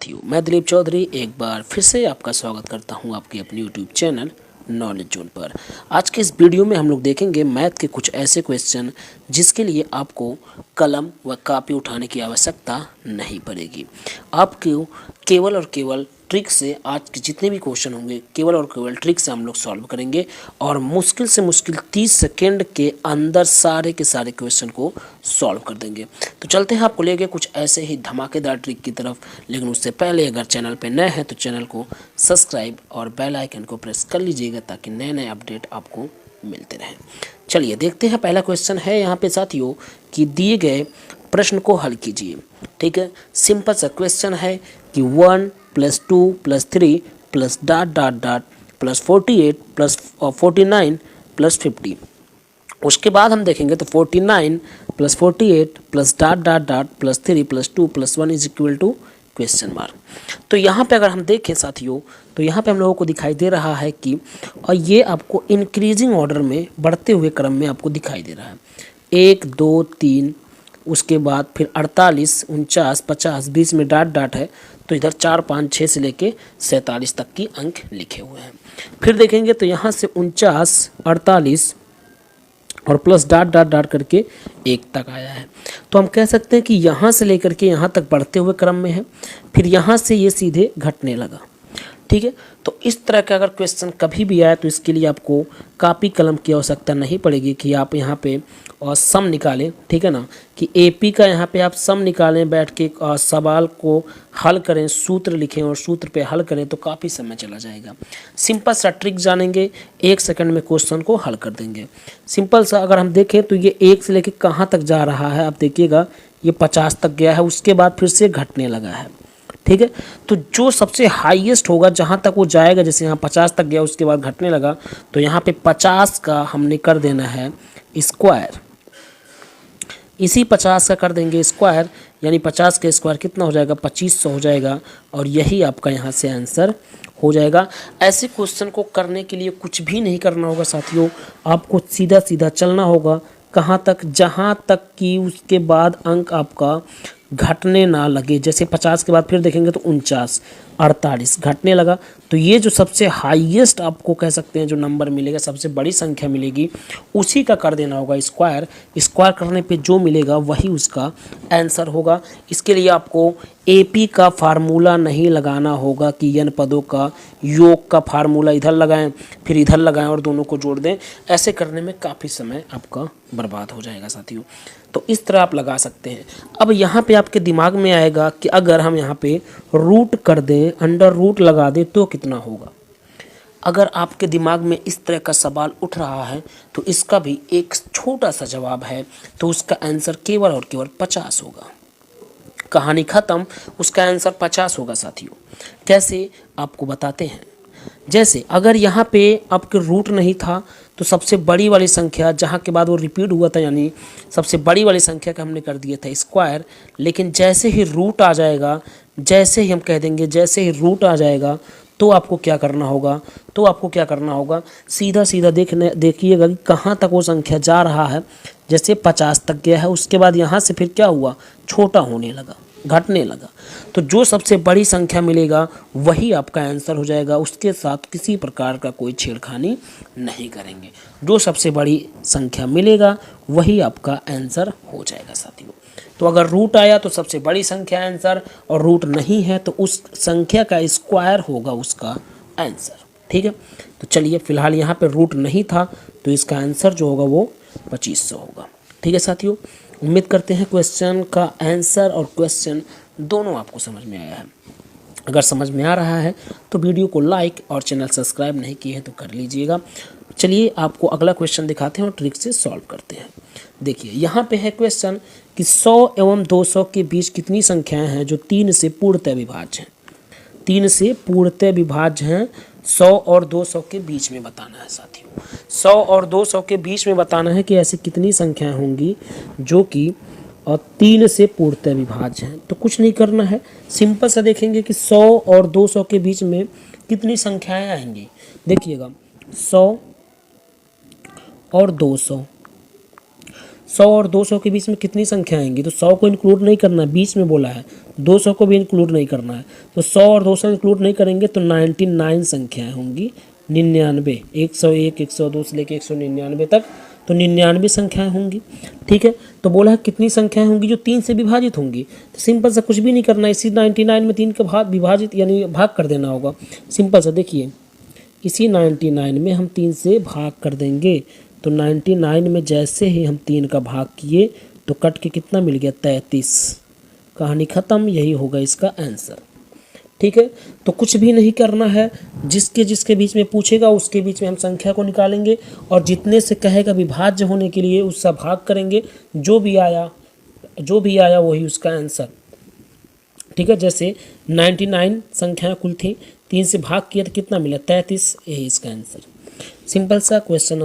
साथियों, मैं दिलीप चौधरी एक बार फिर से आपका स्वागत करता हूं आपके अपने यूट्यूब चैनल नॉलेज जोन पर। आज के इस वीडियो में हम लोग देखेंगे मैथ के कुछ ऐसे क्वेश्चन जिसके लिए आपको कलम व कॉपी उठाने की आवश्यकता नहीं पड़ेगी। आपको केवल और केवल ट्रिक से आज के जितने भी क्वेश्चन होंगे केवल और केवल ट्रिक से हम लोग सॉल्व करेंगे और मुश्किल से मुश्किल 30 सेकेंड के अंदर सारे के सारे क्वेश्चन को सॉल्व कर देंगे। तो चलते हैं आपको लेके कुछ ऐसे ही धमाकेदार ट्रिक की तरफ, लेकिन उससे पहले अगर चैनल पे नए हैं तो चैनल को सब्सक्राइब और बेल आइकन को प्रेस कर लीजिएगा ताकि नए नए अपडेट आपको मिलते रहें। चलिए देखते हैं, पहला क्वेश्चन है यहाँ पे साथियों कि दिए गए प्रश्न को हल कीजिए। ठीक है, सिंपल सा क्वेश्चन है कि 1 + 2 + 3 + डॉट डॉट डॉट + 48 + 49 + 50। उसके बाद हम देखेंगे तो 49 + 48 + dot dot dot + 3 + 2 + 1 = question mark. तो यहाँ पे अगर हम देखें साथियों तो यहाँ पे हम लोगों को दिखाई दे रहा है कि और ये आपको इंक्रीजिंग ऑर्डर में बढ़ते हुए क्रम में आपको दिखाई दे रहा है। 1 2 3, उसके बाद फिर 48 49 50 बीच में डॉट डॉट है, तो इधर 4 5 6 से लेके 47 तक की अंक लिखे हुए हैं। फिर देखेंगे तो यहाँ से 49 48 और प्लस डॉट डॉट डॉट करके 1 तक आया है। तो हम कह सकते हैं कि यहाँ से लेकर के यहाँ तक बढ़ते हुए क्रम में है, फिर यहाँ से ये सीधे घटने लगा। ठीक है, तो इस तरह का अगर क्वेश्चन कभी भी आए तो इसके लिए आपको कॉपी कलम की आवश्यकता नहीं पड़ेगी कि आप यहाँ पे और सम निकालें। ठीक है ना, कि एपी का यहाँ पे आप सम निकालें बैठ के और सवाल को हल करें, सूत्र लिखें और सूत्र पे हल करें तो काफ़ी समय चला जाएगा। सिंपल सा ट्रिक जानेंगे, 1 सेकंड में क्वेश्चन को हल कर देंगे। सिंपल सा अगर हम देखें तो ये 1 से लेके कहाँ तक जा रहा है, आप देखिएगा ये 50 तक गया है, उसके बाद फिर से घटने लगा है। ठीक है, तो जो सबसे हाईएस्ट होगा जहाँ तक वो जाएगा, जैसे यहाँ 50 तक गया उसके बाद घटने लगा, तो यहाँ पे 50 का हमने कर देना है स्क्वायर। इसी 50 का कर देंगे स्क्वायर, यानी 50 का स्क्वायर कितना हो जाएगा, 2500 हो जाएगा और यही आपका यहाँ से आंसर हो जाएगा। ऐसे क्वेश्चन को करने के लिए कुछ भी नहीं करना होगा साथियों, आपको सीधा सीधा चलना होगा कहाँ तक, जहाँ तक कि उसके बाद अंक आपका घटने ना लगे। जैसे 50 के बाद फिर देखेंगे तो 49 48 घटने लगा, तो ये जो सबसे हाईएस्ट आपको कह सकते हैं जो नंबर मिलेगा, सबसे बड़ी संख्या मिलेगी, उसी का कर देना होगा स्क्वायर। स्क्वायर करने पे जो मिलेगा वही उसका आंसर होगा। इसके लिए आपको एपी का फार्मूला नहीं लगाना होगा कि n पदों का योग का फार्मूला इधर लगाएं फिर इधर लगाएं और दोनों को जोड़ दें। ऐसे करने में काफ़ी समय आपका बर्बाद हो जाएगा साथियों, तो इस तरह आप लगा सकते हैं। अब यहाँ पे आपके दिमाग में आएगा कि अगर हम यहाँ पे रूट कर दें, अंडर रूट लगा दें तो कितना होगा। अगर आपके दिमाग में इस तरह का सवाल उठ रहा है तो इसका भी एक छोटा सा जवाब है, तो उसका आंसर केवल और केवल 50 होगा। कहानी ख़त्म, उसका आंसर 50 होगा साथियों। कैसे आपको बताते हैं। जैसे अगर यहाँ पे आपके रूट नहीं था तो सबसे बड़ी वाली संख्या जहाँ के बाद वो रिपीट हुआ था, यानी सबसे बड़ी वाली संख्या का हमने कर दिया था स्क्वायर, लेकिन जैसे ही रूट आ जाएगा, जैसे ही हम कह देंगे जैसे ही रूट आ जाएगा तो आपको क्या करना होगा, सीधा सीधा देखिएगा कि कहाँ तक वो संख्या जा रहा है। जैसे 50 तक गया है, उसके बाद यहाँ से फिर क्या हुआ, छोटा होने लगा, घटने लगा। तो जो सबसे बड़ी संख्या मिलेगा वही आपका आंसर हो जाएगा, उसके साथ किसी प्रकार का कोई छेड़खानी नहीं करेंगे। जो सबसे बड़ी संख्या मिलेगा वही आपका आंसर हो जाएगा साथियों। तो अगर रूट आया तो सबसे बड़ी संख्या आंसर, और रूट नहीं है तो उस संख्या का स्क्वायर होगा उसका आंसर। ठीक है, तो चलिए फिलहाल यहाँ पे रूट नहीं था तो इसका आंसर जो होगा वो 2500 होगा। ठीक है साथियों, उम्मीद करते हैं क्वेश्चन का आंसर और क्वेश्चन दोनों आपको समझ में आया है। अगर समझ में आ रहा है तो वीडियो को लाइक और चैनल सब्सक्राइब नहीं किए हैं तो कर लीजिएगा। चलिए आपको अगला क्वेश्चन दिखाते हैं और ट्रिक से सॉल्व करते हैं। देखिए यहाँ पे है क्वेश्चन कि 100 एवं 200 के बीच कितनी संख्याएं हैं जो 3 से पूर्णतः विभाज्य हैं। 3 से पूर्णतः विभाज्य हैं, 100 और 200 के बीच में बताना है साथियों। 100 और 200 के बीच में बताना है कि ऐसी कितनी संख्याएं होंगी जो कि 3 से पूर्णतः विभाज्य हैं। तो कुछ नहीं करना है, सिंपल सा देखेंगे कि 100 और 200 के बीच में कितनी संख्याएं आएंगी। देखिएगा 100 और 200, 100 और 200 के बीच में कितनी संख्या आएंगी, तो 100 को इंक्लूड नहीं करना है, बीच में बोला है, 200 को भी इंक्लूड नहीं करना है, तो 100 और 200 इंक्लूड नहीं करेंगे तो 99 संख्याएं होंगी, 99, 101, 102 से लेकर 199 तक, तो 99 संख्याएं होंगी। ठीक है, तो बोला है कितनी संख्याएं होंगी जो 3 से विभाजित होंगी, तो सिंपल सा कुछ भी नहीं करना है, इसी 99 में 3 के भाग विभाजित यानी भाग कर देना होगा। सिंपल सा देखिए, इसी 99 में हम 3 से भाग कर देंगे, तो 99 में जैसे ही हम 3 का भाग किए तो कट के कितना मिल गया, 33। कहानी ख़त्म, यही होगा इसका आंसर। ठीक है, तो कुछ भी नहीं करना है, जिसके जिसके बीच में पूछेगा उसके बीच में हम संख्या को निकालेंगे और जितने से कहेगा विभाज्य होने के लिए उससे भाग करेंगे, जो भी आया वही उसका आंसर। ठीक है, जैसे 99 संख्याएं कुल थी, 3 से भाग किया तो कितना मिला, 33, यही इसका आंसर। सिंपल सा ऑप्शन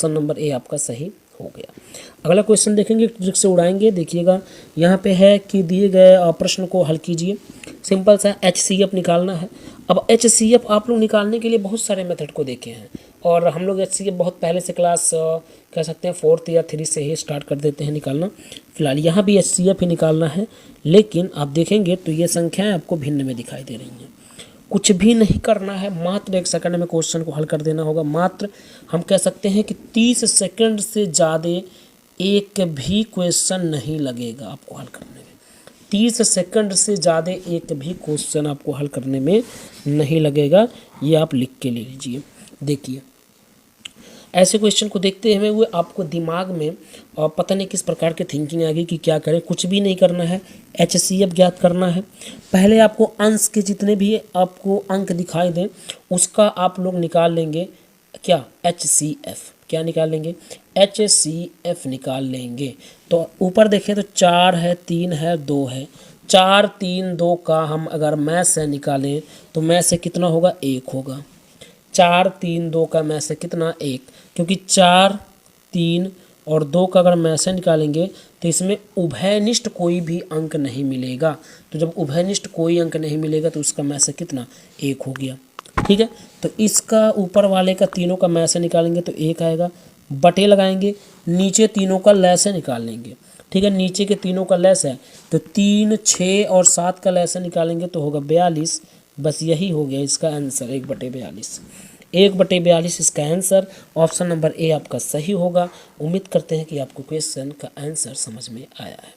नंबर ए आपका सही हो गया। अगला क्वेश्चन देखेंगे, ट्रिक से उड़ाएंगे। देखिएगा यहाँ पे है कि दिए गए प्रश्न को हल कीजिए। सिंपल सा HCF निकालना है। अब HCF आप लोग निकालने के लिए बहुत सारे मेथड को देखे हैं और हम लोग HCF बहुत पहले से क्लास कह सकते हैं 4th या 3 से ही स्टार्ट कर देते हैं निकालना। फिलहाल यहाँ भी HCF ही निकालना है, लेकिन आप देखेंगे तो ये संख्याएँ आपको भिन्न में दिखाई दे रही हैं। कुछ भी नहीं करना है, मात्र 1 सेकंड में क्वेश्चन को हल कर देना होगा। मात्र हम कह सकते हैं कि 30 सेकंड से ज़्यादा एक भी क्वेश्चन नहीं लगेगा आपको हल करने में। 30 सेकंड से ज़्यादा एक भी क्वेश्चन आपको हल करने में नहीं लगेगा, ये आप लिख के ले लीजिए। देखिए, ऐसे क्वेश्चन को देखते हुए आपको दिमाग में और पता नहीं किस प्रकार की थिंकिंग आ गई कि क्या करें। कुछ भी नहीं करना है, HCF ज्ञात करना है। पहले आपको अंश के जितने भी आपको अंक दिखाई दें उसका आप लोग निकाल लेंगे, क्या, HCF। क्या निकाल लेंगे, HCF निकाल लेंगे। तो ऊपर देखें तो 4 है, 3 है, 2 है। 4, 3, 2 का हम अगर मैं से निकालें तो मैं से कितना होगा, 1 होगा। 4, 3, 2 का मैं से कितना, 1, क्योंकि 4, 3 और 2 का अगर मैं से निकालेंगे तो इसमें उभयनिष्ठ कोई भी अंक नहीं मिलेगा। तो जब उभयनिष्ठ कोई अंक नहीं मिलेगा तो उसका मैं से कितना, 1 हो गया। ठीक है, तो इसका ऊपर वाले का तीनों का मैं से निकालेंगे तो 1 आएगा, बटे लगाएंगे, नीचे तीनों का लय से निकाल लेंगे। ठीक है, नीचे के तीनों का लय है तो 3, 6 और 7 का लय से निकालेंगे तो होगा 42। बस यही हो गया इसका आंसर, 1/42। 1/42 इसका आंसर। ऑप्शन नंबर ए आपका सही होगा। उम्मीद करते हैं कि आपको क्वेश्चन का आंसर समझ में आया है,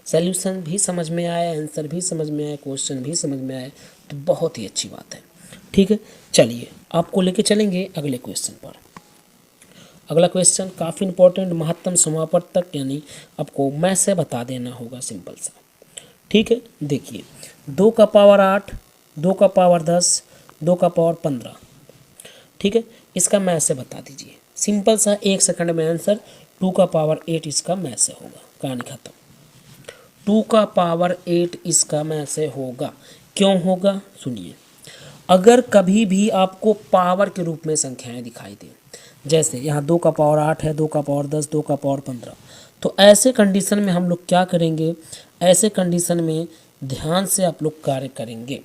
सॉल्यूशन भी समझ में आया, आंसर भी समझ में आया, क्वेश्चन भी समझ में आया, तो बहुत ही अच्छी बात है। ठीक है, चलिए आपको लेके चलेंगे अगले क्वेश्चन पर। अगला क्वेश्चन काफ़ी इंपॉर्टेंट, महत्तम समापवर्तक यानी आपको मैं से बता देना होगा, सिंपल सा। ठीक है, देखिए 2 का पावर 8, 2 का पावर 10, 2 का पावर 15। ठीक है, इसका मैं से बता दीजिए। सिंपल सा 1 सेकंड में आंसर। 2 का पावर 8 इसका मैं से होगा, कहानी खत्म। 2 का पावर 8 इसका मैं से होगा। क्यों होगा, सुनिए। अगर कभी भी आपको पावर के रूप में संख्याएं दिखाई दें, जैसे यहाँ 2 का पावर 8 है, 2 का पावर 10, 2 का पावर 15, तो ऐसे कंडीशन में हम लोग क्या करेंगे, ऐसे कंडीशन में ध्यान से आप लोग कार्य करेंगे।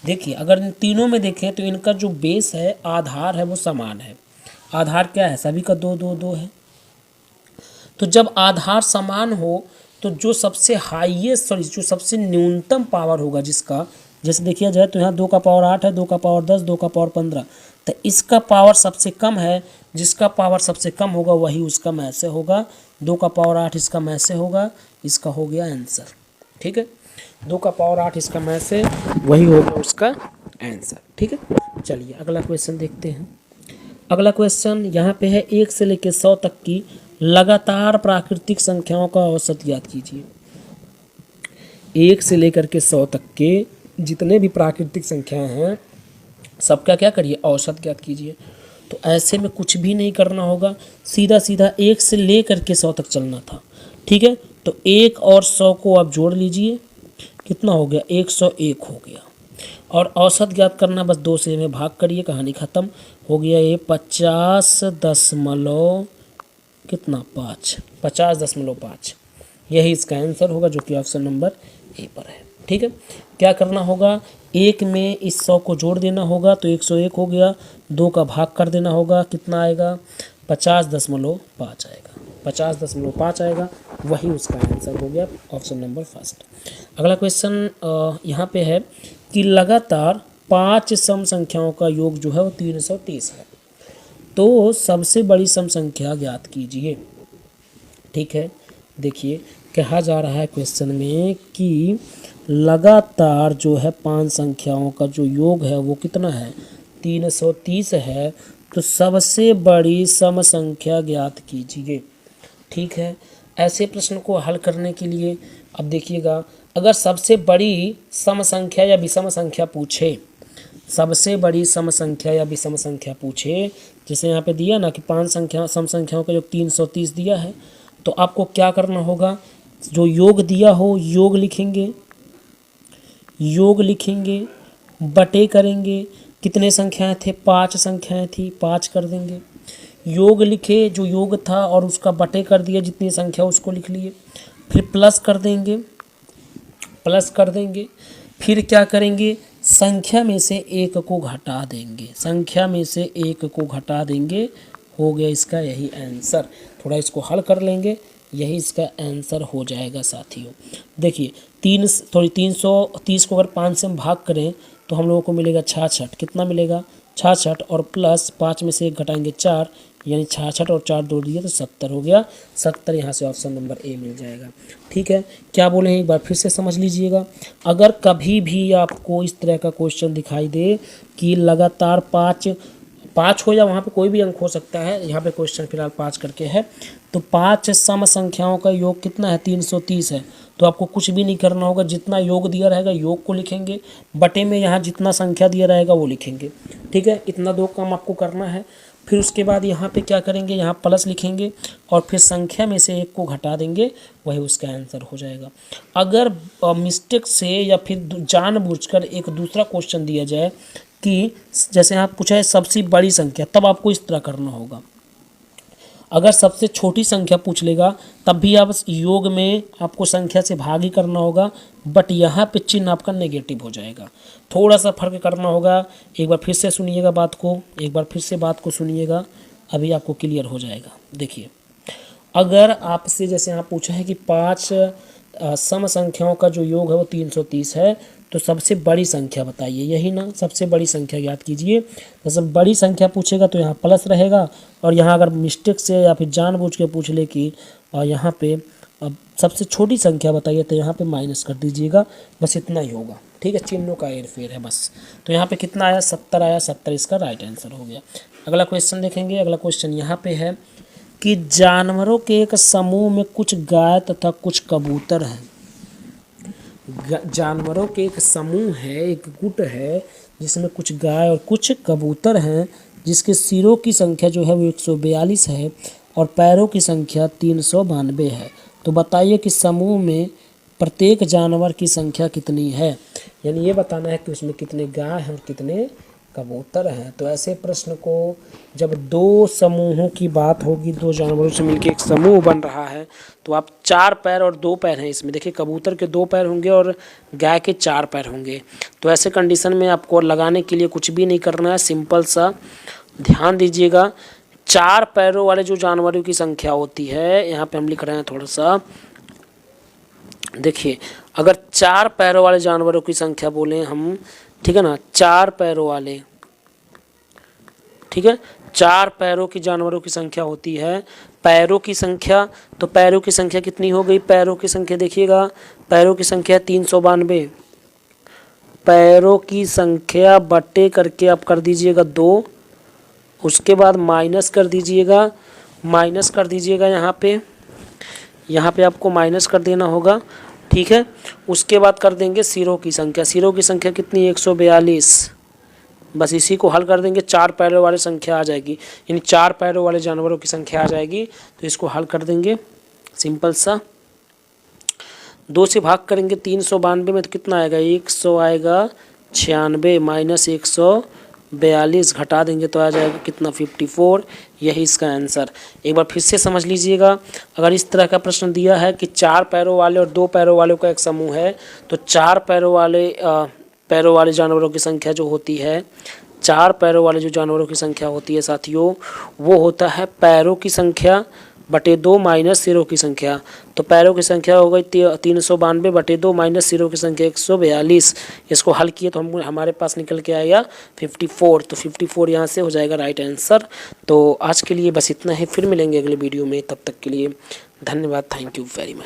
देखिए, अगर इन तीनों में देखें तो इनका जो बेस है, आधार है, वो समान है। आधार क्या है, सभी का 2, 2, 2 है। तो जब आधार समान हो तो जो सबसे हाईएस्ट जो सबसे न्यूनतम पावर होगा जिसका, जैसे देखिए जाए तो यहाँ 2 का पावर 8 है, 2 का पावर 10, 2 का पावर 15, तो इसका पावर सबसे कम है। जिसका पावर सबसे कम होगा वही उसका मैं से होगा। 2 का पावर 8 इसका मैं से होगा, इसका हो गया आंसर। ठीक है, 2 का पावर 8 इसका मैं से, वही होगा उसका आंसर। ठीक है, चलिए अगला क्वेश्चन देखते हैं। अगला क्वेश्चन यहाँ पे है, 1 से लेकर 100 तक की लगातार प्राकृतिक संख्याओं का औसत ज्ञात कीजिए। 1 से लेकर के 100 तक के जितने भी प्राकृतिक संख्याएं हैं सबका क्या करिए, औसत ज्ञात कीजिए। तो ऐसे में कुछ भी नहीं करना होगा, सीधा सीधा 1 से लेकर के 100 तक चलना था। ठीक है, तो 1 और 100 को आप जोड़ लीजिए, कितना हो गया, 101 हो गया। और औसत ज्ञात करना, बस 2 से में भाग करिए, कहानी ख़त्म हो गया। ये 50.5, यही इसका आंसर होगा, जो कि ऑप्शन नंबर ए पर है। ठीक है, क्या करना होगा, 1 में इस 100 को जोड़ देना होगा तो 101 हो गया। 2 का भाग कर देना होगा, कितना आएगा, 50.5 आएगा। 50.5 आएगा, वही उसका आंसर हो गया ऑप्शन नंबर फर्स्ट। अगला क्वेश्चन यहाँ पे है कि लगातार 5 सम संख्याओं का योग जो है वो 330 है, तो सबसे बड़ी सम संख्या ज्ञात कीजिए। ठीक है, देखिए कहा जा रहा है क्वेश्चन में कि लगातार जो है 5 संख्याओं का जो योग है वो कितना है, 330 है, तो सबसे बड़ी सम संख्या ज्ञात कीजिए। ठीक है, ऐसे प्रश्न को हल करने के लिए अब देखिएगा, अगर सबसे बड़ी सम संख्या या विषम संख्या पूछे, सबसे बड़ी सम संख्या या विषम संख्या पूछे, जैसे यहाँ पे दिया ना कि 5 संख्या सम संख्याओं का योग 330 दिया है, तो आपको क्या करना होगा, जो योग दिया हो योग लिखेंगे, योग लिखेंगे, बटे करेंगे, कितने संख्याएं थे, 5 संख्याएं थी, 5 कर देंगे, योग लिखे जो योग था और उसका बटे कर दिया जितनी संख्या उसको लिख लिए, फिर प्लस कर देंगे, प्लस कर देंगे, फिर क्या करेंगे, संख्या में से एक को घटा देंगे, संख्या में से एक को घटा देंगे, हो गया इसका यही आंसर। थोड़ा इसको हल कर लेंगे, यही इसका आंसर हो जाएगा साथियों। देखिए 330 को अगर 5 से हम भाग करें तो हम लोगों को मिलेगा 66, कितना मिलेगा 66, और प्लस 5 में से 1 घटाएंगे 4, यानी 66 और 4 जोड़ दिए तो 70 हो गया, 70 यहाँ से ऑप्शन नंबर ए मिल जाएगा। ठीक है, क्या बोले हैं एक बार फिर से समझ लीजिएगा। अगर कभी भी आपको इस तरह का क्वेश्चन दिखाई दे कि लगातार 5 हो या वहाँ पे कोई भी अंक हो सकता है, यहाँ पे क्वेश्चन फिलहाल 5 करके है, तो 5 सम संख्याओं का योग कितना है, 330 है, तो आपको कुछ भी नहीं करना होगा, जितना योग दिया रहेगा योग को लिखेंगे, बटे में यहाँ जितना संख्या दिया रहेगा वो लिखेंगे। ठीक है, इतना 2 काम आपको करना है। फिर उसके बाद यहाँ पे क्या करेंगे, यहाँ प्लस लिखेंगे और फिर संख्या में से 1 को घटा देंगे, वही उसका आंसर हो जाएगा। अगर मिस्टेक से या फिर जानबूझकर एक दूसरा क्वेश्चन दिया जाए कि जैसे यहाँ पूछा है सबसे बड़ी संख्या, तब आपको इस तरह करना होगा। अगर सबसे छोटी संख्या पूछ लेगा तब भी आप योग में आपको संख्या से भाग ही करना होगा, बट यहाँ पे चिन्ह आपका नेगेटिव हो जाएगा, थोड़ा सा फर्क करना होगा। एक बार फिर से सुनिएगा बात को, एक बार फिर से बात को सुनिएगा, अभी आपको क्लियर हो जाएगा। देखिए अगर आपसे जैसे यहाँ पूछा है कि 5 सम संख्याओं का जो योग है वो 330 है, तो सबसे बड़ी संख्या बताइए, यही ना, सबसे बड़ी संख्या याद कीजिए। जैसे बड़ी संख्या पूछेगा तो यहाँ प्लस रहेगा, और यहाँ अगर मिस्टेक से या फिर जानबूझ के पूछ ले कि यहाँ पे सबसे छोटी संख्या बताइए, तो यहाँ पे माइनस कर दीजिएगा, बस इतना ही होगा। ठीक है, चिन्हों का हेरफेर है बस। तो यहाँ पे कितना आया, 70 आया, 70 इसका राइट आंसर हो गया। अगला क्वेश्चन देखेंगे। अगला क्वेश्चन यहाँ पे है कि जानवरों के एक समूह में कुछ गाय तथा कुछ कबूतर हैं। जानवरों के एक समूह है, एक गुट है, जिसमें कुछ गाय और कुछ कबूतर हैं, जिसके सिरों की संख्या जो है वो 142 है और पैरों की संख्या 392 है। तो बताइए कि समूह में प्रत्येक जानवर की संख्या कितनी है, यानी ये बताना है कि उसमें कितने गाय हैं और कितने कबूतर हैं। तो ऐसे प्रश्न को जब 2 समूहों की बात होगी, 2 जानवरों से मिलकर एक समूह बन रहा है, तो आप 4 पैर और 2 पैर हैं इसमें। देखिए कबूतर के 2 पैर होंगे और गाय के 4 पैर होंगे। तो ऐसे कंडीशन में आपको लगाने के लिए कुछ भी नहीं करना है, सिंपल सा ध्यान दीजिएगा। 4 पैरों वाले जो जानवरों की संख्या होती है, यहाँ पे हम लिख रहे हैं थोड़ा सा, देखिए अगर 4 पैरों वाले जानवरों की संख्या बोलें हम, ठीक है ना, 4 पैरों वाले, ठीक है, 4 पैरों की जानवरों की संख्या होती है, पैरों की संख्या, तो पैरों की संख्या कितनी हो गई, पैरों की संख्या देखिएगा, पैरों की संख्या 392, पैरों की संख्या बटे करके आप कर दीजिएगा 2, उसके बाद माइनस कर दीजिएगा, माइनस कर दीजिएगा यहाँ पे आपको माइनस कर देना होगा। ठीक है, उसके बाद कर देंगे सिरों की संख्या, सिरों की संख्या कितनी 142, बस इसी को हल कर देंगे, 4 पैरों वाली संख्या आ जाएगी, यानी 4 पैरों वाले जानवरों की संख्या आ जाएगी। तो इसको हल कर देंगे सिंपल सा, 2 से भाग करेंगे 392 में तो कितना आएगा, 100 आएगा 96 माइनस 142 घटा देंगे तो आ जाएगा कितना 54, यही इसका आंसर। एक बार फिर से समझ लीजिएगा, अगर इस तरह का प्रश्न दिया है कि 4 पैरों वाले और 2 पैरों वालों का एक समूह है, तो 4 पैरों वाले जानवरों की संख्या जो होती है, 4 पैरों वाले जो जानवरों की संख्या होती है साथियों, वो होता है पैरों की संख्या बटे 2 माइनस सिरों की संख्या, तो पैरों की संख्या हो गई 392 बटे 2 माइनस सिरों की संख्या 142। इसको हल किए तो हमारे पास निकल के आएगा 54। तो 54 यहाँ से हो जाएगा राइट आंसर। तो आज के लिए बस इतना ही, फिर मिलेंगे अगले वीडियो में, तब तक के लिए धन्यवाद। Thank you very much.